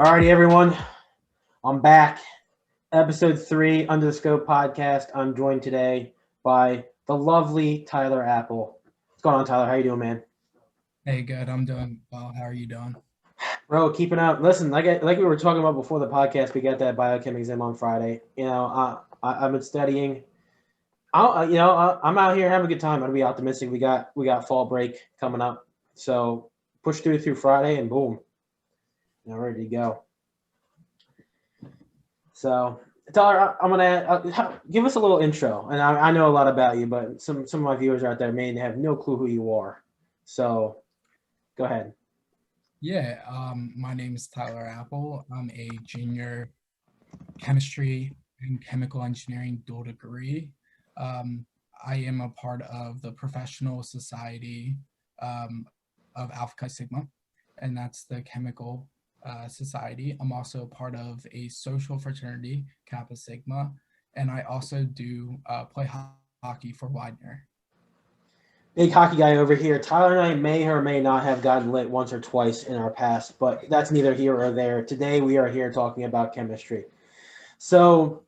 Alrighty, everyone. I'm back. Episode 3, Under the Scope podcast. I'm joined today by the lovely Tyler Apple. What's going on, Tyler? How you doing, man? Hey, good. I'm doing well. How are you doing? Bro, keeping up. Listen, like we were talking about before the podcast, we got that biochem exam on Friday. I've been studying. I'm out here having a good time. I'd be optimistic. We got fall break coming up, so push through Friday, and boom, ready to go. So, Tyler, I'm gonna give us a little intro, and I know a lot about you, but some of my viewers out there may have no clue who you are. So, go ahead. Yeah, my name is Tyler Apple. I'm a junior chemistry and chemical engineering dual degree. Um, I am a part of the professional society of Alpha Chi Sigma, and that's the chemical society. I'm also part of a social fraternity, Kappa Sigma, and I also do play hockey for Widener. Big hockey guy over here. Tyler and I may or may not have gotten lit once or twice in our past, but that's neither here or there. Today we are here talking about chemistry. So,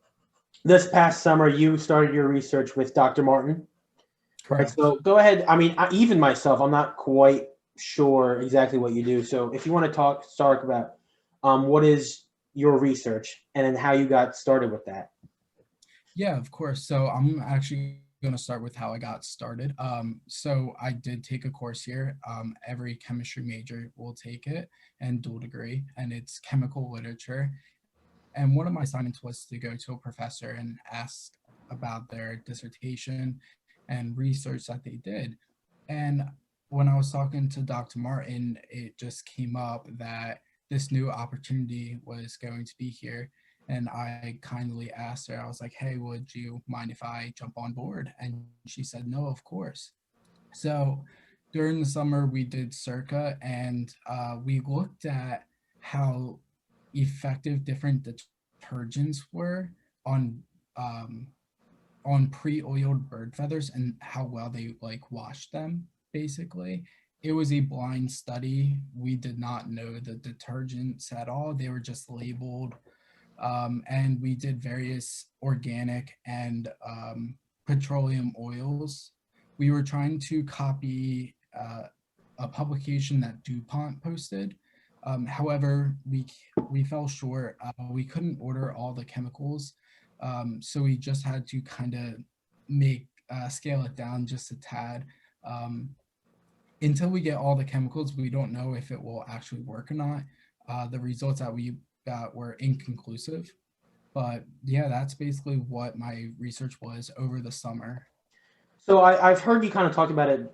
this past summer, you started your research with Dr. Martin, right? Correct. So, go ahead. I mean, even myself, I'm not quite sure exactly what you do. So, if you want to start about what is your research and then how you got started with that. Yeah, of course. So I'm actually going to start with how I got started. So I did take a course here. Every chemistry major will take it and dual degree, and it's chemical literature. And one of my assignments was to go to a professor and ask about their dissertation and research that they did. And when I was talking to Dr. Martin, it just came up that this new opportunity was going to be here. And I kindly asked her, I was like, hey, would you mind if I jump on board? And she said, no, of course. So during the summer, we did Circa and we looked at how effective different detergents were on um, on pre-oiled bird feathers and how well they like washed them. Basically, it was a blind study. We did not know the detergents at all. They were just labeled, and we did various organic and petroleum oils. We were trying to copy a publication that DuPont posted. However, we fell short. We couldn't order all the chemicals, so we just had to kind of make scale it down just a tad. Um, until we get all the chemicals, we don't know if it will actually work or not. The results that we got were inconclusive. But yeah, that's basically what my research was over the summer. So I've heard you kind of talk about it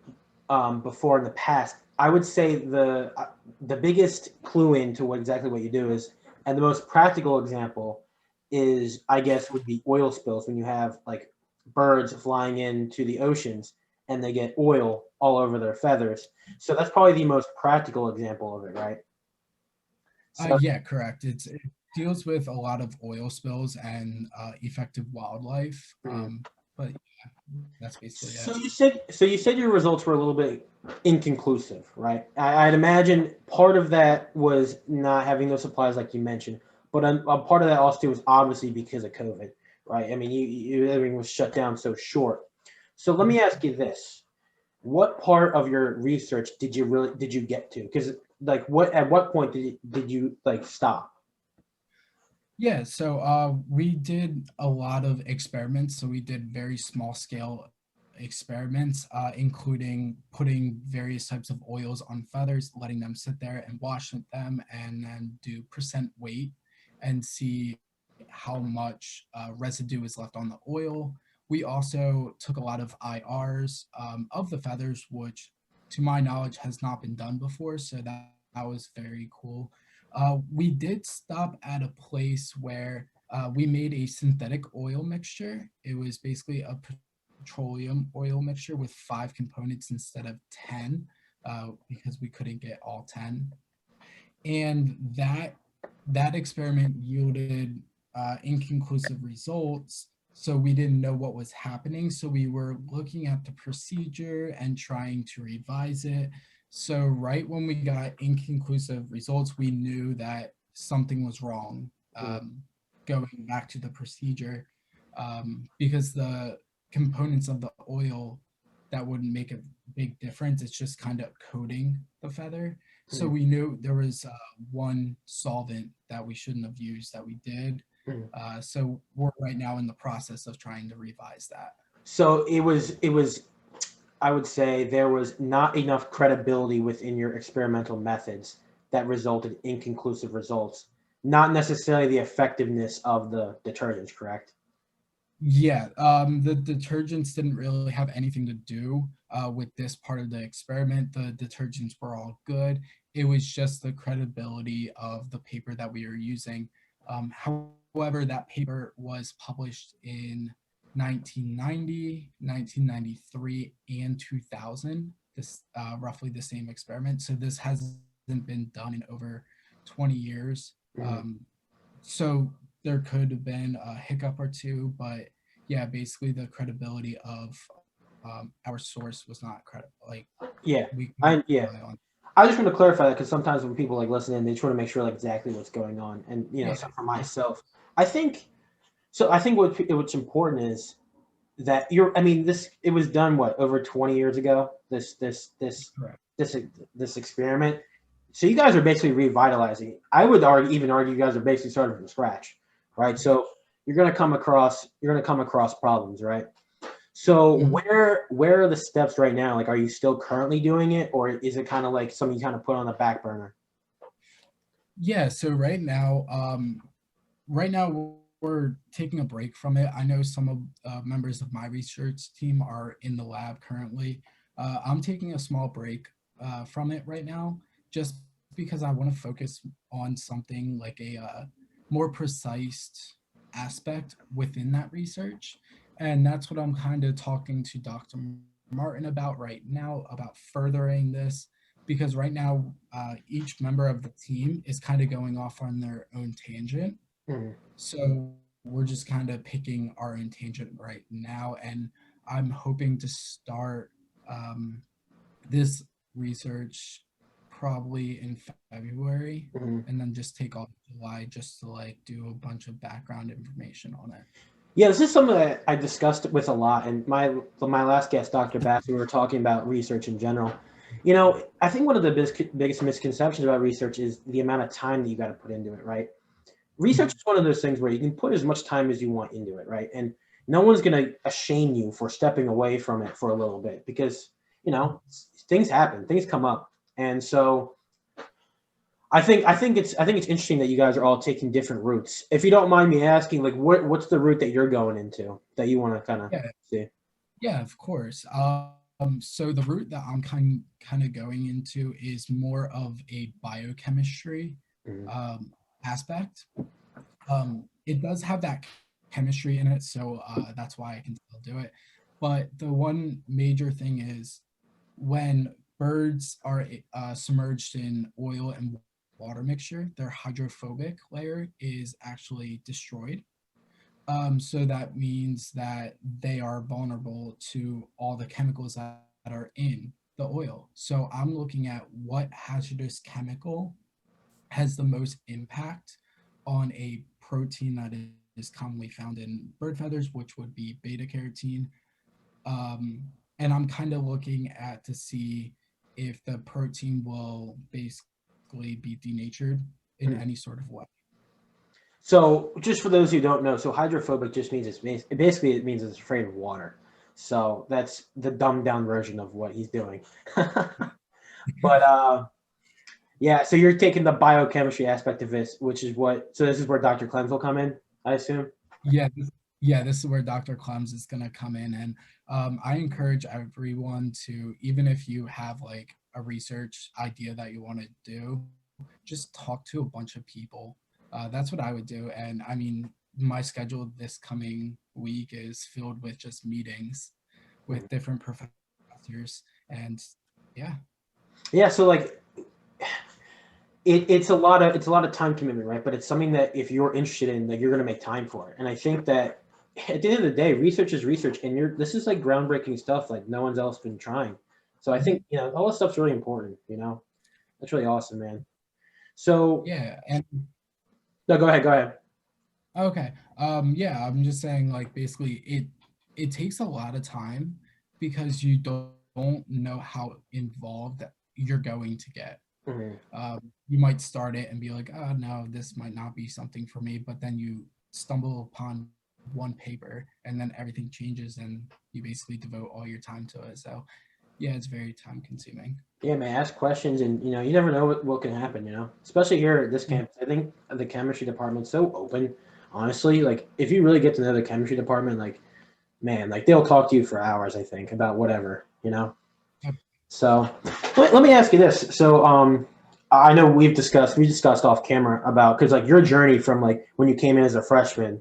before in the past. I would say the biggest clue into what you do is, and the most practical example is, I guess, would be oil spills when you have like birds flying into the oceans and they get oil all over their feathers. So that's probably the most practical example of it, right? So Yeah, correct. It deals with a lot of oil spills and effective wildlife. mhm. But yeah, that's basically it. So you said your results were a little bit inconclusive, right? I'd imagine part of that was not having those supplies, like you mentioned, but a part of that also was obviously because of COVID, right? I mean, everything was shut down so short. So let Mhm. me ask you this: what part of your research did you get to? Because like, at what point did you like stop? Yeah, so we did a lot of experiments. So we did very small scale experiments, including putting various types of oils on feathers, letting them sit there and wash them, and then do percent weight and see how much residue is left on the oil. We also took a lot of IRs of the feathers, which to my knowledge has not been done before. So that was very cool. We did stop at a place where we made a synthetic oil mixture. It was basically a petroleum oil mixture with 5 components instead of 10, because we couldn't get all 10. And that experiment yielded inconclusive results. So we didn't know what was happening. So we were looking at the procedure and trying to revise it. So right when we got inconclusive results, we knew that something was wrong, going back to the procedure, because the components of the oil that wouldn't make a big difference. It's just kind of coating the feather. So Mhm. we knew there was one solvent that we shouldn't have used that we did. Mhm. So we're right now in the process of trying to revise that. So it was I would say there was not enough credibility within your experimental methods that resulted in inconclusive results, not necessarily the effectiveness of the detergents, correct? Yeah, the detergents didn't really have anything to do with this part of the experiment. The detergents were all good. It was just the credibility of the paper that we were using. However, that paper was published in 1990, 1993, and 2000, this roughly the same experiment. So this hasn't been done in over 20 years. Mhm. So there could have been a hiccup or two, but yeah, basically the credibility of our source was not credible. Like Yeah, we couldn't yeah. rely on. I just want to clarify that because sometimes when people like listen in, they just want to make sure like exactly what's going on. And Yeah, so for myself, I think so. I think what's important is that I mean, this it was done what over 20 years ago. correct. This this experiment. So you guys are basically revitalizing. I would even argue you guys are basically starting from scratch, right? So you're gonna come across problems, right? So Mhm. where are the steps right now? Like, are you still currently doing it, or is it kind of like something you kind of put on the back burner? Yeah. So right now we're taking a break from it. I know some of members of my research team are in the lab currently. I'm taking a small break from it right now, just because I want to focus on something like a more precise aspect within that research. And that's what I'm kind of talking to Dr. Martin about right now, about furthering this, because right now each member of the team is kind of going off on their own tangent. Mhm. So we're just kind of picking our own tangent right now, and I'm hoping to start um, this research probably in February, Mhm. and then just take all July just to like do a bunch of background information on it. Yeah, this is something that I discussed with a lot, and my last guest, Dr. Bass, we were talking about research in general. I think one of the biggest misconceptions about research is the amount of time that you got to put into it, right? Research Mhm. is one of those things where you can put as much time as you want into it, right? And no one's going to shame you for stepping away from it for a little bit because, things happen, things come up. And so I think it's interesting that you guys are all taking different routes. If you don't mind me asking, like what's the route that you're going into that you want to kind of Yeah, see? yeah, of course. So the route that I'm kind of going into is more of a biochemistry Mhm. um, aspect. It does have that chemistry in it, so that's why I can still do it. But the one major thing is when birds are submerged in oil and water mixture, their hydrophobic layer is actually destroyed. So that means that they are vulnerable to all the chemicals that are in the oil. So I'm looking at what hazardous chemical has the most impact on a protein that is commonly found in bird feathers, which would be beta carotene. Um, and I'm kind of looking at to see if the protein will basically be denatured in Mhm. any sort of way. So just for those who don't know, so hydrophobic just means basically it means it's afraid of water. So that's the dumbed down version of what he's doing. But yeah, so you're taking the biochemistry aspect of this, which is so this is where Dr. Clems will come in, I assume. Yeah, yeah, this is where Dr. Clems is going to come in. And I encourage everyone to, even if you have like a research idea that you want to do, just talk to a bunch of people. That's what I would do. And I mean, my schedule this coming week is filled with just meetings Mhm. with different professors. And yeah, Yeah, so like it's a lot of time commitment, right? But it's something that if you're interested in, like you're gonna make time for it. And I think that at the end of the day, research is research, and this is like groundbreaking stuff like no one's else been trying. So I think all this stuff's really important. That's really awesome, man. So yeah. And No, go ahead. Go ahead. Okay. Yeah, I'm just saying like basically it takes a lot of time because you don't know how involved you're going to get. Mhm. You might start it and be like, oh no, this might not be something for me, but then you stumble upon one paper and then everything changes and you basically devote all your time to it. So yeah, it's very time consuming. Yeah, man, ask questions, and you never know what can happen. Especially here at this Mm. campus. I think the chemistry department's so open. Honestly, like if you really get to know the chemistry department, like man, like they'll talk to you for hours. I think about whatever. Yep. So let me ask you this. So I know we discussed off camera about because like your journey from like when you came in as a freshman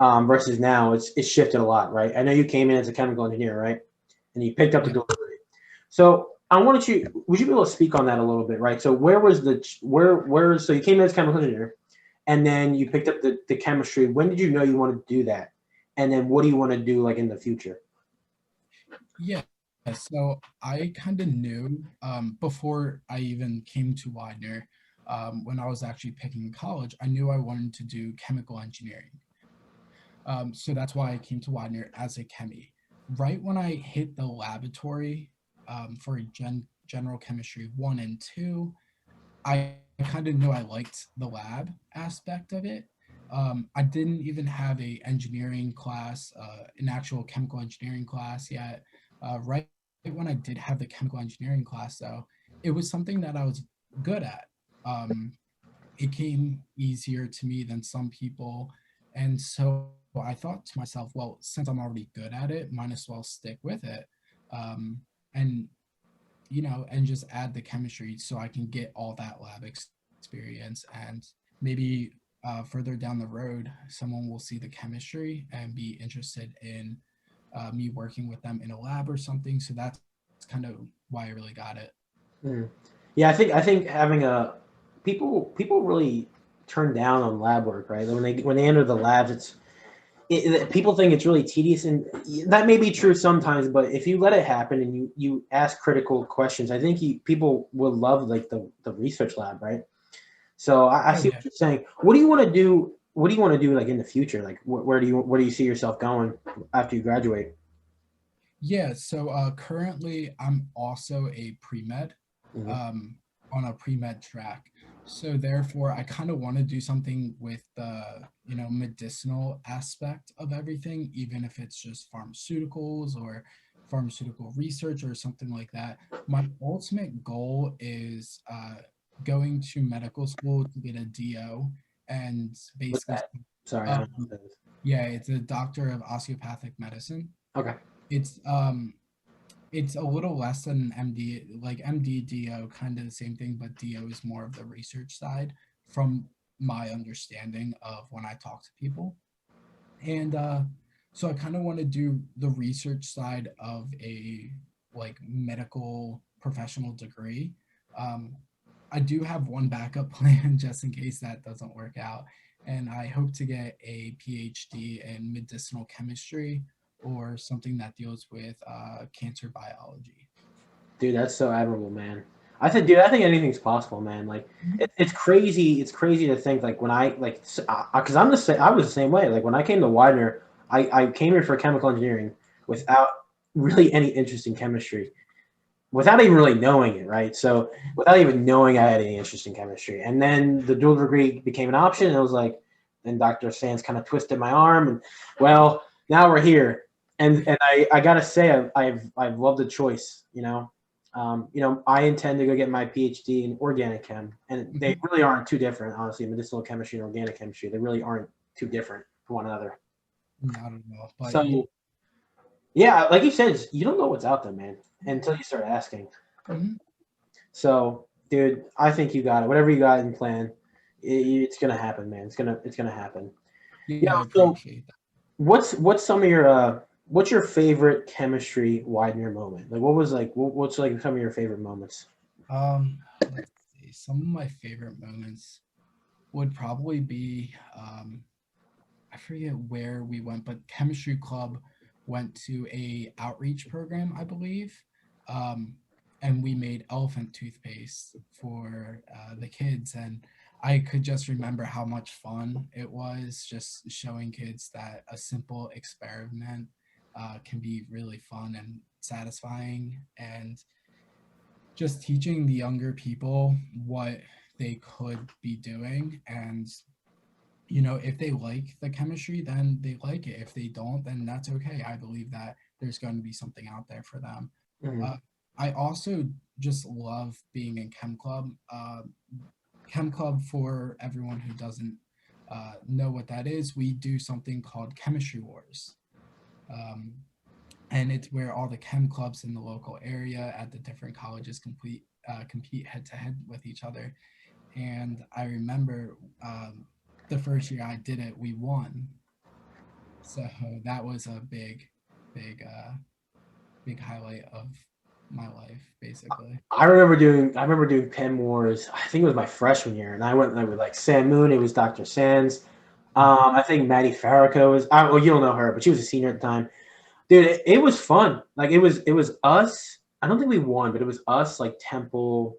versus now it's shifted a lot, right? I know you came in as a chemical engineer, right? And you picked up the Yep. delivery. So I wanted would you be able to speak on that a little bit, right? So where was so you came in as a chemical engineer and then you picked up the chemistry. When did you know you wanted to do that? And then what do you want to do like in the future? Yeah. So I kind of knew before I even came to Widener, when I was actually picking college, I knew I wanted to do chemical engineering. So that's why I came to Widener as a chemie. Right when I hit the laboratory for general chemistry 1 and 2, I kind of knew I liked the lab aspect of it. I didn't even have a engineering class, an actual chemical engineering class yet. Right when I did have the chemical engineering class, though, it was something that I was good at. Um, it came easier to me than some people, and so I thought to myself, well, since I'm already good at it, might as well stick with it. Um, and and just add the chemistry so I can get all that lab experience and maybe further down the road, someone will see the chemistry and be interested in me working with them in a lab or something. So that's kind of why I really got it. Mm. Yeah, I think having a people really turn down on lab work, right? When they enter the labs, people think it's really tedious, and that may be true sometimes. But if you let it happen and you ask critical questions, I think people will love like the research lab, right? So I Oh see yeah. what you're saying. What do you want to do? What do you want to do like in the future? Like where do you see yourself going after you graduate? Yeah, so currently I'm also a pre-med Mhm. um, on a pre-med track. So therefore, I kind of want to do something with the, medicinal aspect of everything, even if it's just pharmaceuticals or pharmaceutical research or something like that. My ultimate goal is going to medical school to get a DO and What's basically, that? Sorry, I don't know um, what that is. yeah, it's a doctor of osteopathic medicine. Okay. It's it's a little less than MD, like MD DO, kind of the same thing, but DO is more of the research side from my understanding of when I talk to people. And so I kind of want to do the research side of a like medical professional degree. Um, I do have one backup plan just in case that doesn't work out. And I hope to get a PhD in medicinal chemistry or something that deals with cancer biology. Dude, that's so admirable, man. I think anything's possible, man. Like, Mhm. it's crazy. It's crazy to think like when because I was the same way. Like when I came to Widener, I came here for chemical engineering without really any interest in chemistry, without even really knowing it, right? So without even knowing I had any interest in chemistry, and then the dual degree became an option, and I was like, then Dr. Sands kind of twisted my arm, and well, now we're here, and I gotta say I've loved the choice, I intend to go get my PhD in organic chem, and they Mhm. really aren't too different, honestly. Medicinal chemistry and organic chemistry, they really aren't too different from one another. Not at all, but So yeah, like you said, you don't know what's out there, man, until you start asking. mhm. So, dude, I think you got it. Whatever you got in plan, it's gonna happen, man. It's gonna happen. Yeah. Yeah, I So, appreciate that. what's your favorite chemistry Widener moment? Like, what's like some of your favorite moments? Let's see. Some of my favorite moments would probably be I forget where we went, but chemistry club went to a outreach program, I believe. Um, and we made elephant toothpaste for the kids. And I could just remember how much fun it was just showing kids that a simple experiment can be really fun and satisfying, and just teaching the younger people what they could be doing. And if they like the chemistry, then they like it. If they don't, then that's okay. I believe that there's going to be something out there for them. Mhm. uh, I also just love being in chem club. Chem club, for everyone who doesn't know what that is, we do something called chemistry wars. um, and it's where all the chem clubs in the local area at the different colleges compete head to head with each other. And I remember the first year I did it, we won. So that was a big, big highlight of my life, basically. I remember doing Pen Wars. I think it was my freshman year, and I went like, with like Sam Moon. It was Dr. Sands. I think Maddie Farrakho was. Well, you don't know her, but she was a senior at the time. Dude, it was fun. Like it was us. I don't think we won, but it was us, like Temple,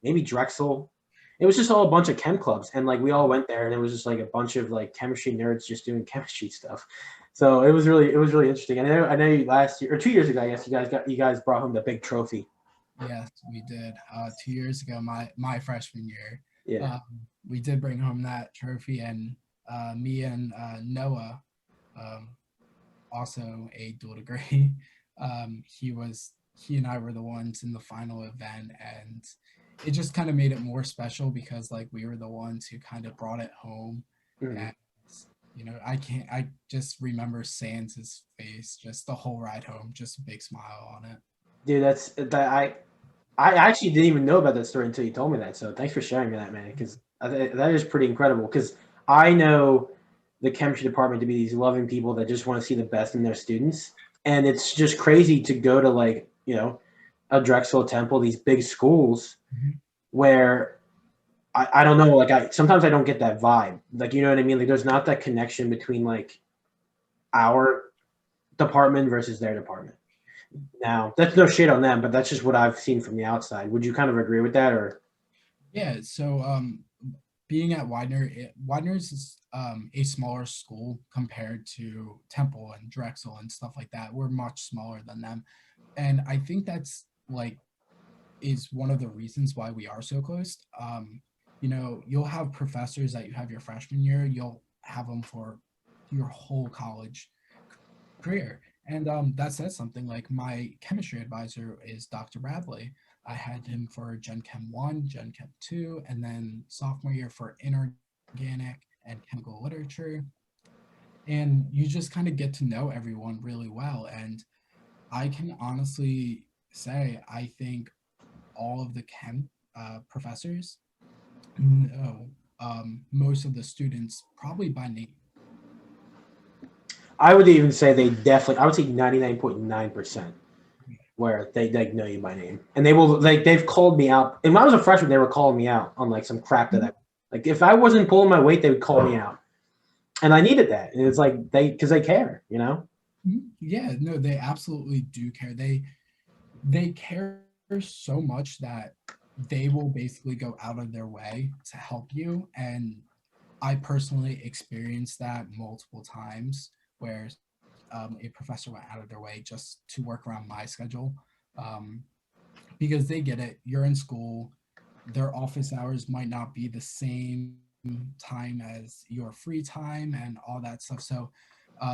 maybe Drexel. It was just all a bunch of chem clubs, and like we all went there, and it was just like a bunch of like chemistry nerds just doing chemistry stuff. So it was really interesting. I know last year or 2 years ago, I guess you guys brought home the big trophy. Yes, we did. 2 years ago, my freshman year, Yeah. um, we did bring home that trophy. And me and Noah, um, also a dual degree, he and I were the ones in the final event, and it just kind of made it more special because like we were the ones who kind of brought it home. Mhm. And I just remember Sans' face just the whole ride home, just a big smile on it. Dude, that's that I actually didn't even know about that story until you told me that. So thanks for sharing me that, man, because that is pretty incredible. Because I know the chemistry department to be these loving people that just want to see the best in their students, and it's just crazy to go to like a Drexel Temple, these big schools Mhm. where I don't know, like I sometimes I don't get that vibe. Like you know what I mean? Like there's not that connection between like our department versus their department. Now, that's no shade on them, but that's just what I've seen from the outside. Would you kind of agree with that, or? Yeah, so being at Widener's is a smaller school compared to Temple and Drexel and stuff like that. We're much smaller than them. And I think that's like is one of the reasons why we are so close. You'll have professors that you have your freshman year, you'll have them for your whole college career. And that says something. Like my chemistry advisor is Dr. Bradley. I had him for Gen Chem 1, Gen Chem 2, and then sophomore year for inorganic and chemical literature. And you just kind of get to know everyone really well. And I can honestly say, I think all of the chem professors know most of the students probably by name. I would even say they definitely. I would say 99.9% where they like know you by name, and they will like they've called me out. And when I was a freshman, they were calling me out on like some crap that I like. If I wasn't pulling my weight, they would call me out, and I needed that. And it's like because they care. Mhm. Yeah, no, they absolutely do care. They care so much that they will basically go out of their way to help you. And I personally experienced that multiple times where a professor went out of their way just to work around my schedule, um, because they get it. You're in school, their office hours might not be the same time as your free time and all that stuff. So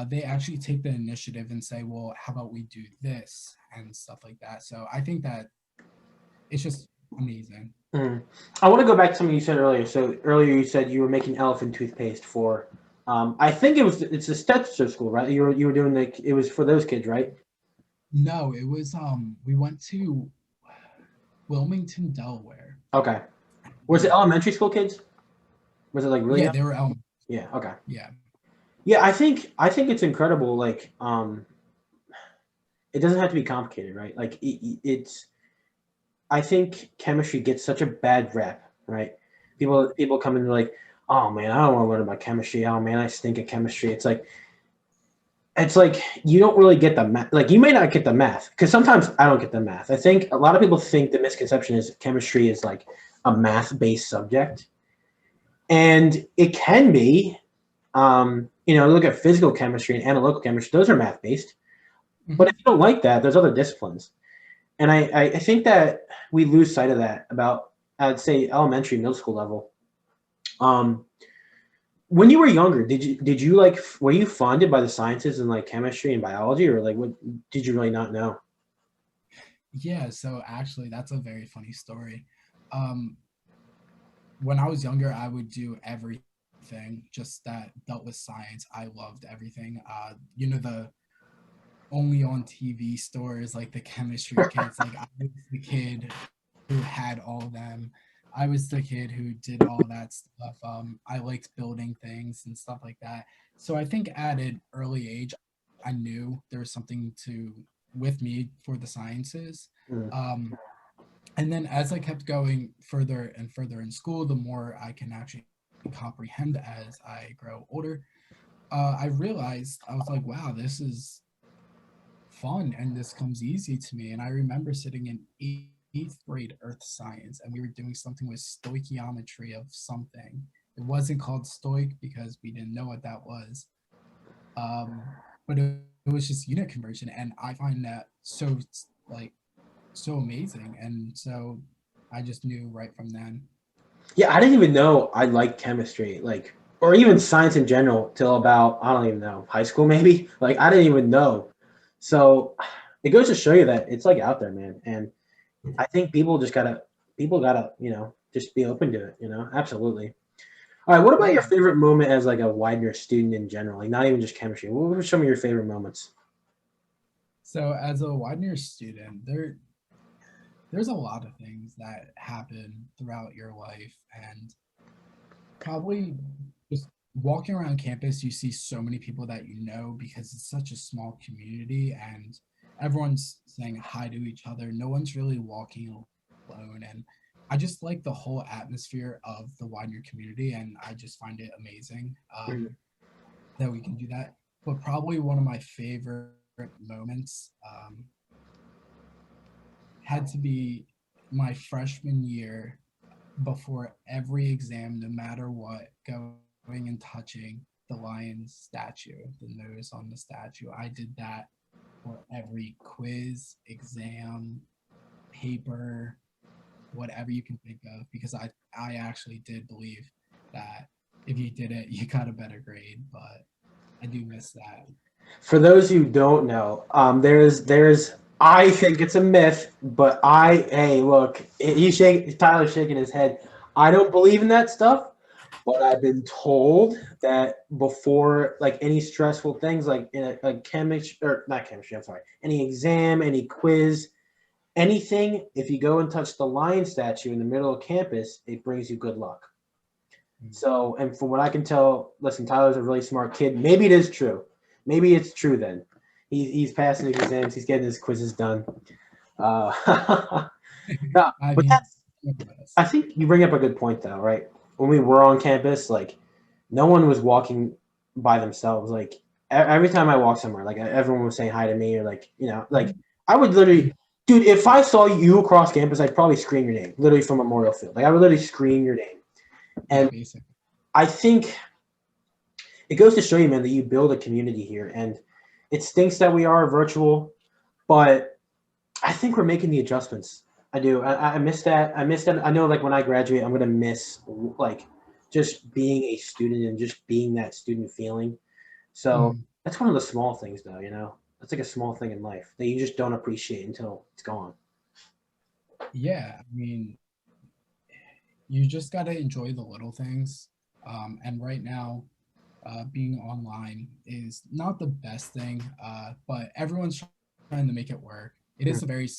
they actually take the initiative and say, well, how about we do this and stuff like that. So I think that it's just amazing. Mm. I want to go back to something you said earlier. So earlier you said you were making elephant toothpaste for. I think it's a Stetzer school, right? You were doing like it was for those kids, right? No, it was we went to Wilmington, Delaware. Okay. Was it Yeah. elementary school kids? Was it like really Yeah, young? they were Yeah. Okay. yeah. Yeah, I think it's incredible. Like, it doesn't have to be complicated, right? Like, it's. I think chemistry gets such a bad rep, right? People come in like, oh man, I don't want to learn about chemistry. Oh man, I stink at chemistry. It's like it's like you don't really get the math. Like you may not get the math because sometimes I don't get the math. I think a lot of people think the misconception is chemistry is like a math-based subject, and it can be. Look at physical chemistry and analytical chemistry; those are math-based. But if Mhm. you don't like that, there's other disciplines, and I think that we lose sight of that about I'd say elementary, middle school level. Um, when you were younger, did you like were you funded by the sciences and like chemistry and biology, or like what did you really not know? Yeah, so actually, that's a very funny story. Um, when I was younger, I would do everything just that dealt with science. I loved everything. The only on TV stores like the chemistry kits. Like I was the kid who had all of them. I was the kid who did all that stuff. I liked building things and stuff like that. So I think at an early age, I knew there was something to with me for the sciences. Mm. Um, and then as I kept going further and further in school, the more I can actually comprehend as I grow older, I realized I was like, wow, this is fun and this comes easy to me. And I remember sitting in eighth grade earth science and we were doing something with stoichiometry of something. It wasn't called stoic because we didn't know what that was. Um, but it was just unit conversion. And I find that like so amazing. And so I just knew right from then. Yeah, I didn't even know I liked chemistry, like or even science in general till about I don't even know high school maybe. Like I didn't even know. So it goes to show you that it's like out there, man. And I think people gotta just be open to it. Absolutely. All right, what about your Yeah. favorite moment as like a Widener student in general? Like not even just chemistry. What were some of your favorite moments? So as a Widener student, there's a lot of things that happen throughout your life, and probably just walking around campus, you see so many people that you know because it's such a small community and everyone's saying hi to each other. No one's really walking alone. And I just like the whole atmosphere of the Widener community, and I just find it amazing that we can do that. But probably one of my favorite moments had to be my freshman year before every exam, no matter what, going and touching the lion's statue, the nose on the statue. I did that for every quiz, exam, paper, whatever you can think of, because I actually did believe that if you did it, you got a better grade. But I do miss that. For those who don't know, there's I think it's a myth, but hey look, Tyler's shaking his head. I don't believe in that stuff, but I've been told that before like any stressful things like in a chemistry or not chemistry, I'm sorry, any exam, any quiz, anything, if you go and touch the lion statue in the middle of campus, it brings you good luck. Mm. So, and from what I can tell, listen, Tyler's a really smart kid. Maybe it is true. Maybe it's true then. He's passing the exams. He's getting his quizzes done. No, I but mean, that's. I think you bring up a good point though, right? When we were on campus, like no one was walking by themselves. Like every time I walked somewhere, like everyone was saying hi to me, or like like I would literally, dude, if I saw you across campus, I'd probably scream your name, literally from Memorial Field. Like I would literally scream your name, yeah, and basic. I think it goes to show you, man, that you build a community here. And it stinks that we are virtual, but I think we're making the adjustments. I do. I miss that. I miss that. I know, like when I graduate, I'm gonna miss like just being a student and just being that student feeling. So Mhm. that's one of the small things, though. That's like a small thing in life that you just don't appreciate until it's gone. Yeah, I mean, you just got to enjoy the little things. And right now, being online is not the best thing, but everyone's trying to make it work. It Mm. is a very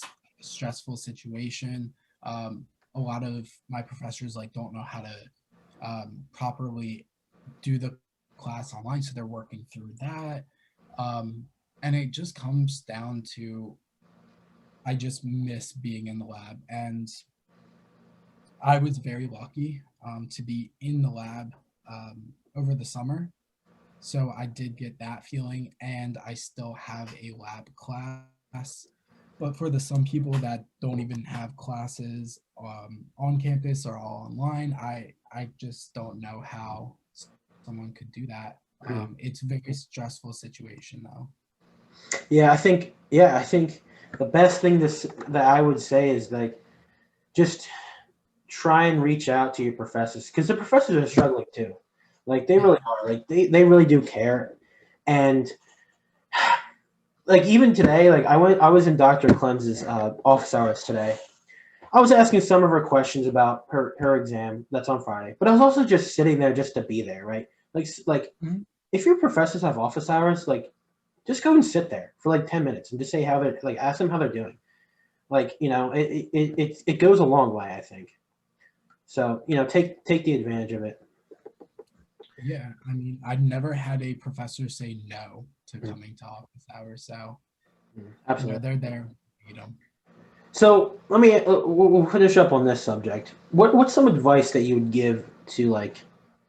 stressful situation. Um, a lot of my professors like don't know how to properly do the class online, so they're working through that. Um, and it just comes down to I just miss being in the lab, and I was very lucky to be in the lab over the summer. So I did get that feeling, and I still have a lab class. But for the some people that don't even have classes on campus or all online, I just don't know how someone could do that. Mhm. It's a very stressful situation, though. Yeah, I think the best thing that I would say is like just try and reach out to your professors because the professors are struggling too. Like they really Yeah. are. Like they really do care. And like even today, like I was in Dr. Clem's office hours today. I was asking some of her questions about her exam that's on Friday, but I was also just sitting there just to be there, right? Like Mhm. if your professors have office hours, like just go and sit there for like 10 minutes and just say how they're like ask them how they're doing. Like it goes a long way, I think. So take the advantage of it. Yeah, I mean, I've never had a professor say no to Mm, coming to office hours, so absolutely. they're there. You know, So let me we'll finish up on this subject. What's some advice that you would give to like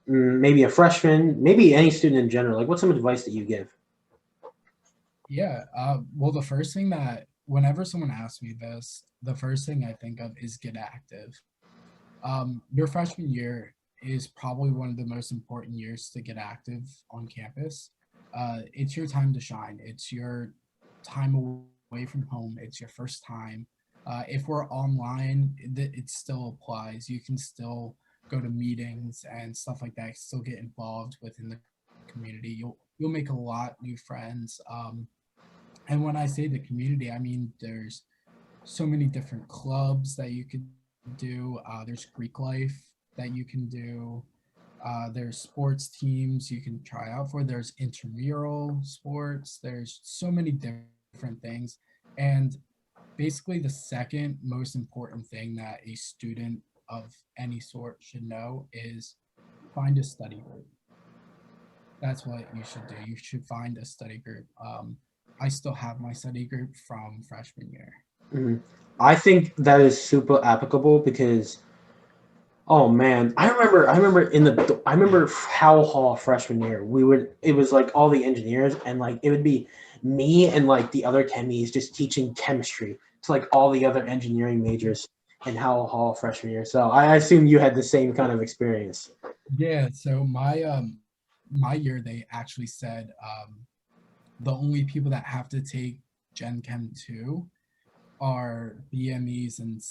maybe a freshman, maybe any student in general? Like what's some advice that you give? yeah. Well, the first thing that whenever someone asks me this, the first thing I think of is get active. Your freshman year is probably one of the most important years to get active on campus. It's your time to shine. It's your time away from home. It's your first time. If we're online, it still applies. You can still go to meetings and stuff like that. Still get involved within the community. You'll make a lot new friends. And when I say the community, I mean there's so many different clubs that you could do. There's Greek life that you can do. There's sports teams you can try out for. There's intramural sports. There's so many different things. And basically, the second most important thing that a student of any sort should know is find a study group. That's what you should do. You should find a study group. I still have my study group from freshman year. Mhm. I think that is super applicable because oh man, I remember Howell Hall freshman year. It was like all the engineers and like it would be me and like the other chemies just teaching chemistry to like all the other engineering majors in Howell Hall freshman year. So I assume you had the same kind of experience. Yeah, so my year they actually said the only people that have to take Gen Chem 2 are BMEs and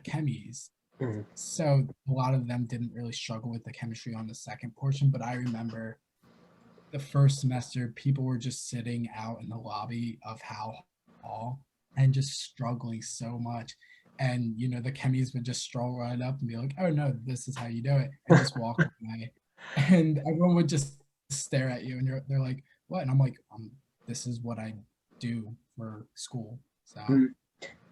chemies. Mhm. So a lot of them didn't really struggle with the chemistry on the second portion, but I remember the first semester people were just sitting out in the lobby of Howe Hall and just struggling so much. And the chemies would just stroll right up and be like, "Oh no, this is how you do it," and just walk away. And everyone would just stare at you, and they're like, "What?" And I'm like, this is what I do for school." So Mhm.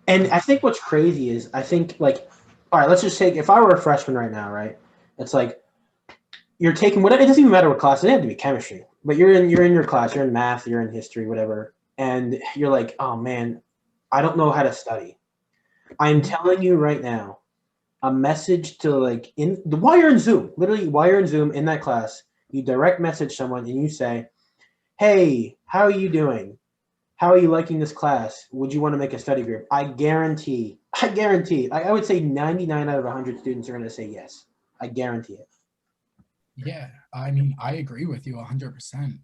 And I think what's crazy is I think like, all right, let's just take if I were a freshman right now, right? It's like you're taking whatever. It doesn't even matter what class. It doesn't have to be chemistry, but you're in your class. You're in math. You're in history, whatever. And you're like, oh man, I don't know how to study. I'm mhm. telling you right now, a message to like in the while you're in Zoom, literally while you're in Zoom in that class, you direct message someone and you say, hey, how are you doing? How are you liking this class? Would you want to make a study group? I guarantee, I would say 99 out of 100 students are going to say yes. I guarantee it. Yeah, I mean, I agree with you 100%.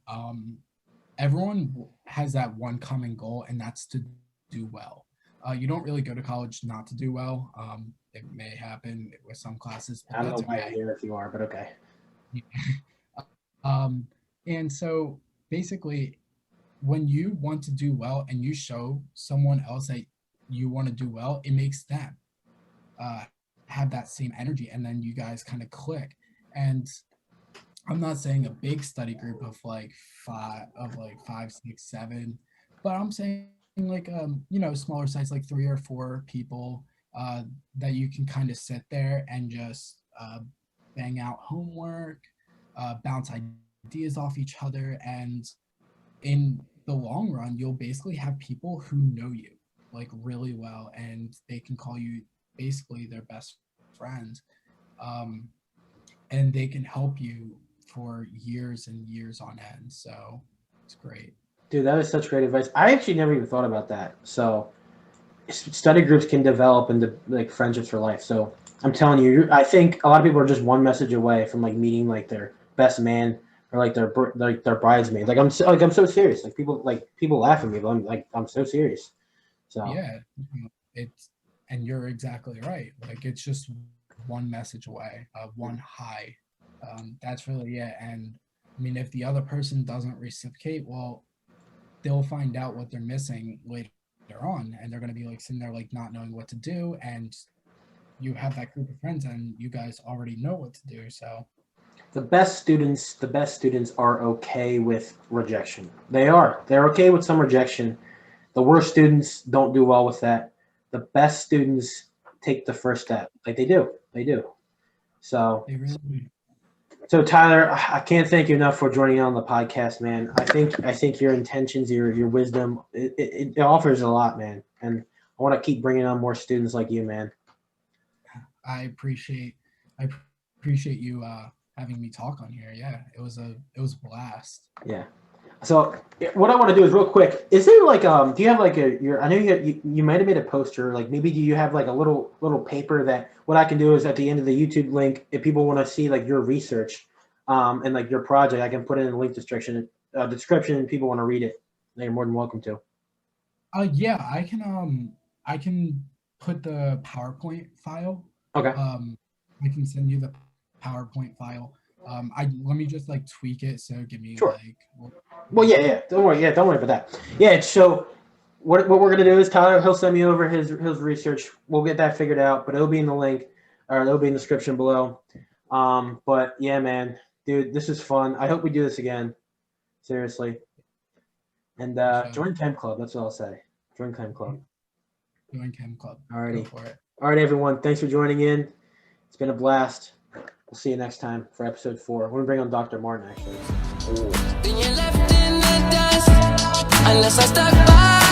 Everyone has that one common goal, and that's to do well. You don't really go to college not to do well. It may happen with some classes, but I don't know that's why you're okay. here if you are, but okay. um, and so basically, when you want to do well and you show someone else that you want to do well, it makes them uh, have that same energy, and then you guys kind of click. And I'm not saying a big study group of like five, six, seven, but I'm saying like smaller size like three or four people uh that you can kind of sit there and just bang out homework, bounce ideas off each other, and in the long run, you'll basically have people who know you like really well, and they can call you basically their best friend. Um, and they can help you for years and years on end. So it's great. Dude, that is such great advice. I actually never even thought about that. So study groups can develop into like friendships for life. So I'm telling you, I think a lot of people are just one message away from like meeting like their best man or like their bridesmaid. Like I'm so serious. Like people laugh at me, but I'm so serious. So Yeah, it's and you're exactly right. Like it's just one message away, one hi. That's really it. And I mean, if the other person doesn't reciprocate, well, they'll find out what they're missing later on, and they're going to be like sitting there like not knowing what to do. And you have that group of friends, and you guys already know what to do. So the best students are okay with rejection. They're okay with some rejection. The worst students don't do well with that. The best students take the first step. Like they do. So they really. So Tyler, I can't thank you enough for joining on the podcast, man. I think your intentions, your wisdom, it offers a lot, man. And I want to keep bringing on more students like you, man. I appreciate I appreciate you having me talk on here. Yeah, it was a blast. Yeah. So what I want to do is real quick. Is there like do you have like I know you might have made a poster. Like maybe do you have like a little paper that what I can do is at the end of the YouTube link, if people want to see like your research, and like your project, I can put it in the link description and people want to read it. They're more than welcome to. Yeah, I can put the PowerPoint file. Okay. I can send you the PowerPoint file. Let me just like tweak it. So give me Sure. like. Well, yeah. Don't worry. Yeah, don't worry about that. Yeah. So what we're gonna do is Tyler he'll send me over his research. We'll get that figured out, but it'll be in the link or it'll be in the description below. But yeah, man, dude, this is fun. I hope we do this again. Seriously. And join Chem Club. That's what I'll say. Join Chem Club. Join Chem Club. Alrighty. Go for it. All right, everyone. Thanks for joining in. It's been a blast. We'll see you next time for episode 4. We're going to bring on Dr. Martin, actually. Then you're left in the dust unless I stuck by.